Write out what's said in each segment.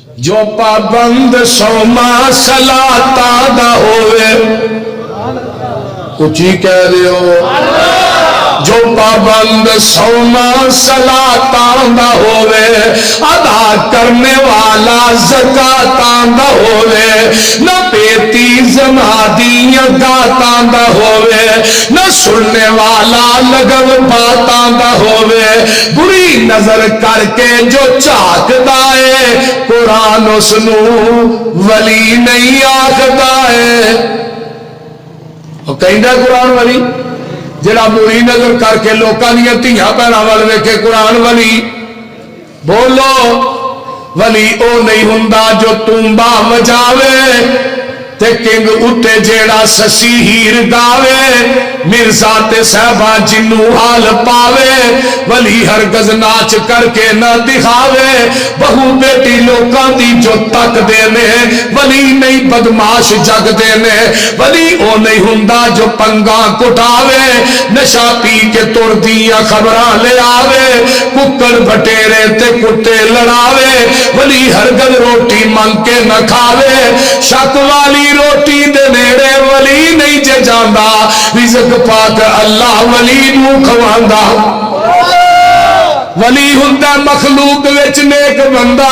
جو پابند سوما صلاتاں دا ہوئے کچھ ہی کہہ رہے ہو جو پابند سوما صلاتاں دا ہوئے ادا کرنے والا زکاتاں دا ہوئے نہ پیتی زنادیاں داتاں دا ہوئے نہ سننے والا لگو باتاں دا ہوئے بری نظر کر کے جو چاک دائے قرآن اس نو ولی نہیں آکھدا ہے اور کہیں دا قرآن ولی جڑا بری نظر کر کے لوکاں دیاں دھیاں بہناں ول ویکھے قرآن ولی بولو ولی او نہیں ہوندا جو تمبا وجاوے تے کنگ اتے جیڑا سسی ہیر گاوے مرزا تے صحبہ جنو حال پاوے ولی ہرگز ناچ کر کے نہ دکھاوے بہو بیٹی لوکاں دی جو تک دینے ولی نہیں بدماش جگ دینے ولی او نہیں ہوندا جو پنگاں کٹاوے نشا پی کے توڑ دیا خبراں لے آوے ککڑ بٹیرے تے کتے لڑاوے ولی ہرگز روٹی منگ کے نہ کھاوے شک والی روٹی دے نیڑے ولی نہیں جے جاندا رزق پاک اللہ ولی نو کھواندا ولی ہوندا مخلوق وچ نیک بندہ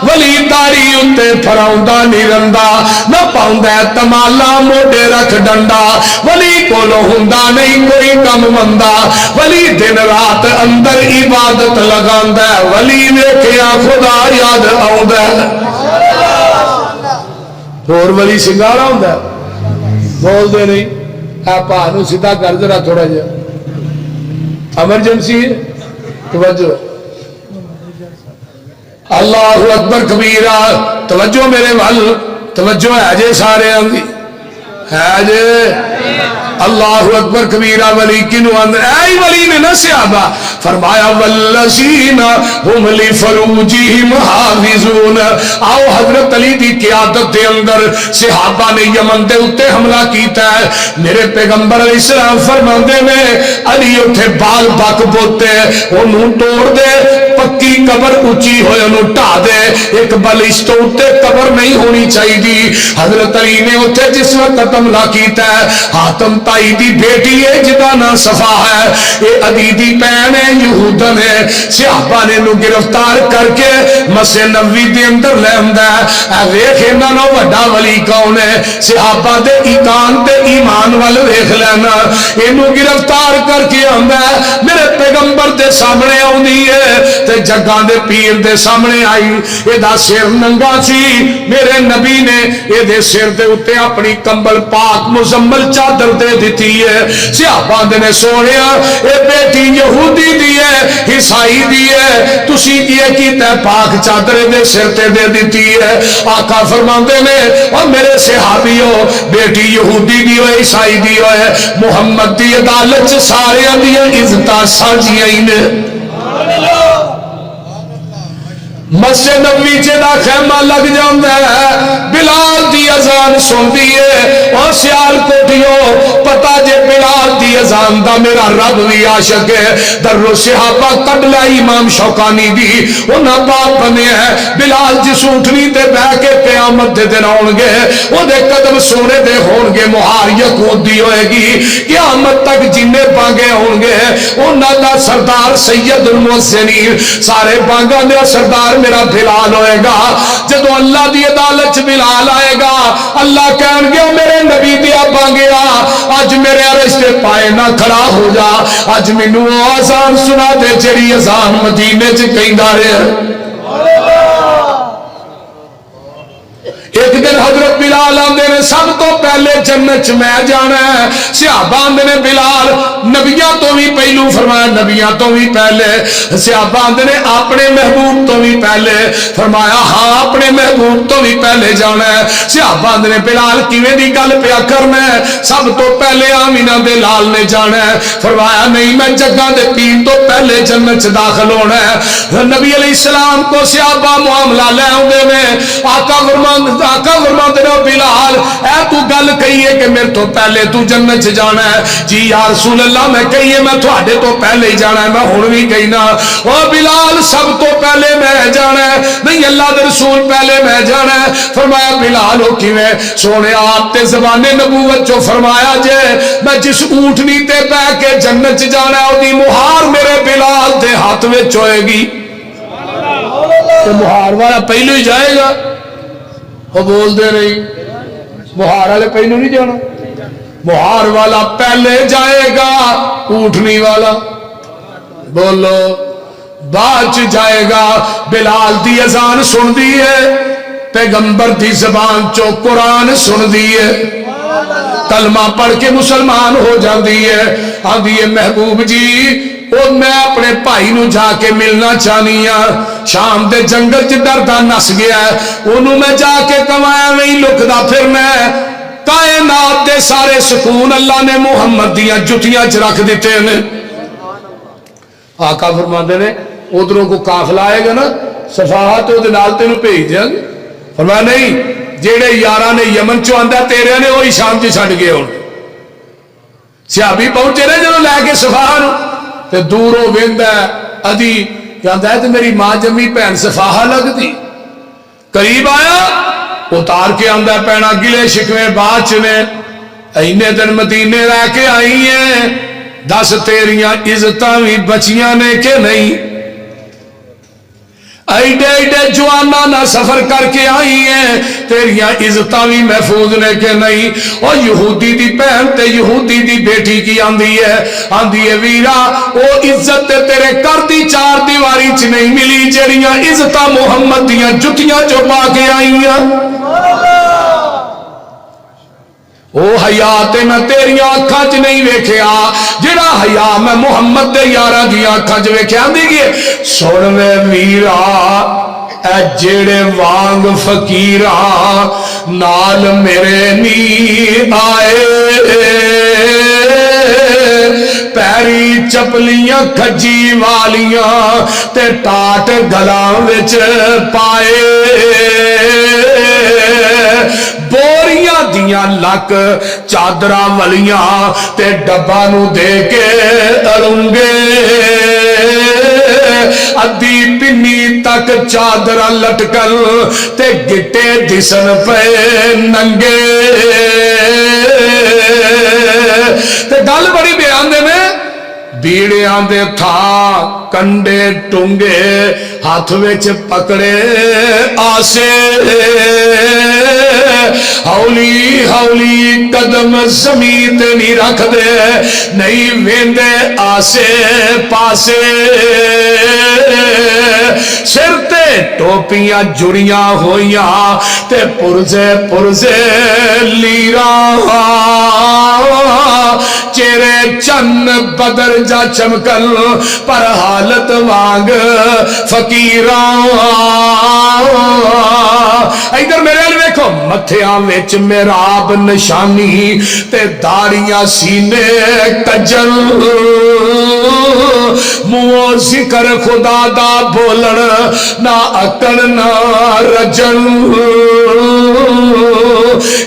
ولی داڑھی اُتے پھراوندا نہیں رندا نہ پاوندا تمالا موڈے رکھ ڈنڈا ولی کولو ہوندا نہیں کوئی کم مندا ولی دن رات اندر عبادت لگاندا ولی ویکھیا خدا یاد آوندا اور ولی سنگارا ہوندا بول دے نہیں آپ نو سیدھا کر ذرا تھوڑا جا ایمرجنسی ہے توجہ اللہ اکبر کبیرہ توجہ میرے وال توجہ ہے جے سارے آنگی ہے جے اللہ اکبر کبیرہ ولی کنو اندر اے ولی نے نہ صحابہ فرمایا والذین ہم لفروجہم حافظون آؤ حضرت علی دی قیادت دے اندر صحابہ نے یمن دے اتے حملہ کیتا ہے میرے پیغمبر علیہ السلام فرماندے میں علی اٹھے بال بک بوتے انہوں توڑ دے پکی قبر اونچی ہوئے انہوں ٹا دے ایک بلشت اتے قبر نہیں ہونی چاہی دی حضرت علی نے اتے جس وقت حملہ کیتا ہے حاتم تائی دی بیٹی ہے جدا نا صفا ہے یہ عدیدی پین ہے یہودن ہے صحابہ نے نو گرفتار کر کے مسجد نبوی دے اندر لے آندا ہے اے ویکھ انہاں نو وڈا ولی کون ہے صحابہ دے ایمان تے ایمان ول ویکھ لینا اینو گرفتار کر کے آندا ہے میرے پیغمبر دے سامنے آوندی ہے تے جگاں دے پیر دے سامنے آئی اے دا سر ننگا سی میرے نبی نے اے دے سر دے اوتے اپنی کمبل پاک مزمل چادر دے دیتی ہے صحابہ نے سونیا اے بیٹی یہودی دی ہے عیسائی دی ہے تسی یہ کیتا ہے پاک چادر دے سر تے دے دیتی ہے آقا فرماندے نے اور میرے صحابیو بیٹی یہودی دی ہے عیسائی دی ہے محمد دی عدالت سارے اندیاں عزتاں سانجیاں ہی نے مسجد نبوی دا خیمہ لگ جاندہ ہے بلال دی اذان سن ہے اور سیال کوٹیوں پتا جے بلال دی اذان دا میرا رب بھی عاشق ہے در رو صحابہ قبلہ امام شوکانی دی انہاں باپ بنے ہیں بلال جس اٹھنی دے بہ کے قیامت دے دن آن گے وہ دے قدم سونے دے ہون گے مہار یقود دی ہوئے گی قیامت تک جننے بانگے ہون گے انہاں دا سردار سید المحسنین سارے بانگا دے سردار میرا بلال ہوئے گا جدو اللہ دی عدالت بلال آئے گا اللہ کہن گیا میرے نبی دیا بانگیا آج میرے رشتے پائے نہ کھڑا ہو جا آج منو آزان سنا دے جری آزان مدینے چ کہیں دارے ایک دن حضرت بلال آندے نے سب تو پہلے جنت میں جانا ہے صحابہ آندے نے بلال نبیاں تو بھی پہلو فرمایا نبیاں تو بھی پہلے صحابہ آندے نے اپنے محبوب تو بھی پہلے فرمایا ہاں اپنے محبوب تو بھی پہلے جانا ہے صحابہ آندے نے بلال کیویں دی گل پیا کرنا ہے سب تو پہلے آمینہ دے لال نے جانا ہے فرمایا نہیں میں جگہ دے پیر تو پہلے جنت داخل ہونا ہے نبی علیہ السلام کو صحابہ معاملہ لے آندے میں آقا فرماندے نے بلال اے تو گل کہیے کہ میرے تو پہلے تو جنت جانا ہے؟ جی یا رسول اللہ میں کہیے میں تھوڑے تو پہلے ہی جانا ہے، میں ہن بھی کہنا او بلال سب تو پہلے میں جانا ہے، نہیں اللہ دے رسول پہلے میں جانا ہے۔ فرمایا بلال ہو کیویں؟ سونے آپ تے زبان نبوت چو فرمایا جے میں جس اونٹنی تے بہ کے جنت جانا ہے اودی مہار میرے بلال دے ہاتھ وچ ہوئے گی، تو مہار والا پہلو ہی جائے گا۔ وہ بول دے رہی مہار والے پہلو نہیں جانا، مہار والا پہلے جائے گا، اونٹنی والا بولو بعد جائے گا۔ بلال دی اذان سن دی ہے، پیغمبر دی زبان چو قرآن سن دی ہے، کلمہ پڑھ کے مسلمان ہو جاندی ہے، آندی ہے محبوب جی او میں اپنے بھائی نو جا کے ملنا چاہنی ہاں، شام دے جنگل چ ڈردا نس گیا ہے، انہوں میں جا کے کمایا نہیں لکدا پھرنا ہے۔ کائنات دے سارے سکون اللہ نے محمد دیاں جتیاں چ رکھ دیتے ہیں۔ آقا فرماندے نے ادھروں کو قافلہ آئے گا نا صفحہ تو دے نال تینوں بھیج دیاں گے۔ فرمایا نہیں جیڑے یاراں نے یمن چوں آندا تیرے نے وہی شام چ چھڈ گئے ہن۔ صحابی پہنچے نے جدوں لے کے صفحہ نو تے دوروں ویندا ادی کہندا ہے تے میری ماں جمی بہن صفحہ لگدی، قریب آیا اتار کے آندا پینا گلے شکوے بعد چ نے، اینے دن مدینے رہ کے آئی ہیں، دس تیریاں عزتاں بھی بچیاں نے کہ نہیں؟ ایڈے ایڈے جوانا نہ سفر کر کے آئی ہیں، تیریاں عزتاں بھی محفوظ نے کہ نہیں؟ اور یہودی دی بہن تے یہودی دی بیٹی کی آندی ہے ویرا او عزت تے تیرے کر دی چار دیواری چ نہیں ملی جڑیاں عزتاں محمد دیاں جتیاں جو پا کے آئی ہیں۔ او حیا تے میں تیریاں اکھاں چ نہیں ویکھیا جڑا حیا میں محمد دے یاراں دیاں اکھاں چ ویکھیا۔ آندی گے سن وے ویرا اے جڑے وانگ فقیراں نال میرے نی آئے، پیری چپلیاں کھجی والیاں تے ٹاٹ گلاں وچ پائے، بوریاں دیاں لک چادراں ولیاں تے ڈبا نو دے کے ارونگے، ادھی پنی تک چادراں لٹکن تے گٹے دسن پے ننگے۔ تے گل بڑی بیان دے میں بیڑیاں دے تھا کنڈے ٹونگے ہاتھ وچ پکڑے آسے، ہولی ہولی قدم زمین تے نہیں رکھ دے، نہیں ویندے آسے پاسے، سر تے ٹوپیاں جڑیاں ہویاں تے پرزے لیراں، چہرے چن بدر جا چمکن پر حالت وانگ فقیراں۔ ادھر میرے ال ویکھو متھیاں وچ محراب نشانی تے داڑیاں سینے کجل، منہ ذکر خدا دا بولن نہ اکڑ نہ رجن،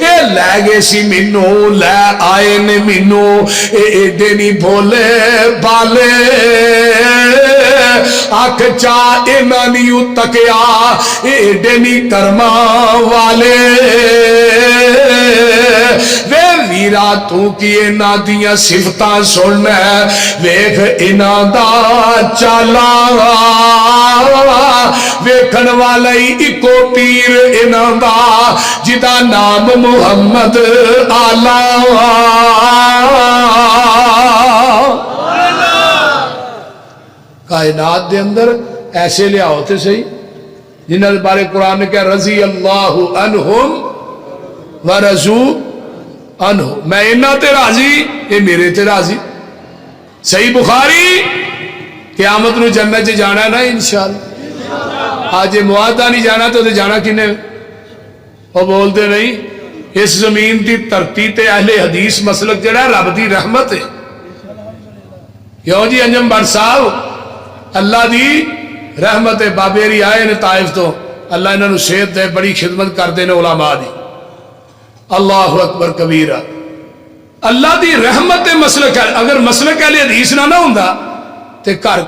اے لے گئے سی مینوں لے آئے نے مینوں، اے ایڈے نہیں بولے بالے، اکھ چا انہاں نہیں تکیا ایڈے نہیں کرما والے، وے ویرا تو کی انہاں دیاں صفتاں سن ویکھ انہاں دا چالا، ویکھن والا ہی اکو پیر انہاں دا جدا نام محمد آلہ۔ کائنات دے اندر ایسے لیا ہوتے صحیح جنہاں دے بارے قرآن نے کہا رضی اللہ عنہم ورضوا عنہ، میں انہاں تے راضی یہ میرے تے راضی۔ صحیح بخاری قیامت نو جنت جانا ہے نا انشاءاللہ، آج یہ معاہدہ نہیں جانا تو جانا کنے؟ وہ بولتے نہیں اس زمین دی دھرتی تے اہل حدیث مسلک جڑا ہے رب دی رحمت ہے۔ کیوں جی انجم بٹ صاحب اللہ دی رحمت ہے، بابیری آئے نے طائف تو اللہ انہوں نے صحت دے بڑی خدمت کر دے نے علماء دی، اللہ اکبر کبیرہ. اللہ دی رحمت مسلک ہے. اگر مسلک اہل حدیث نہ ہوندا تے گھر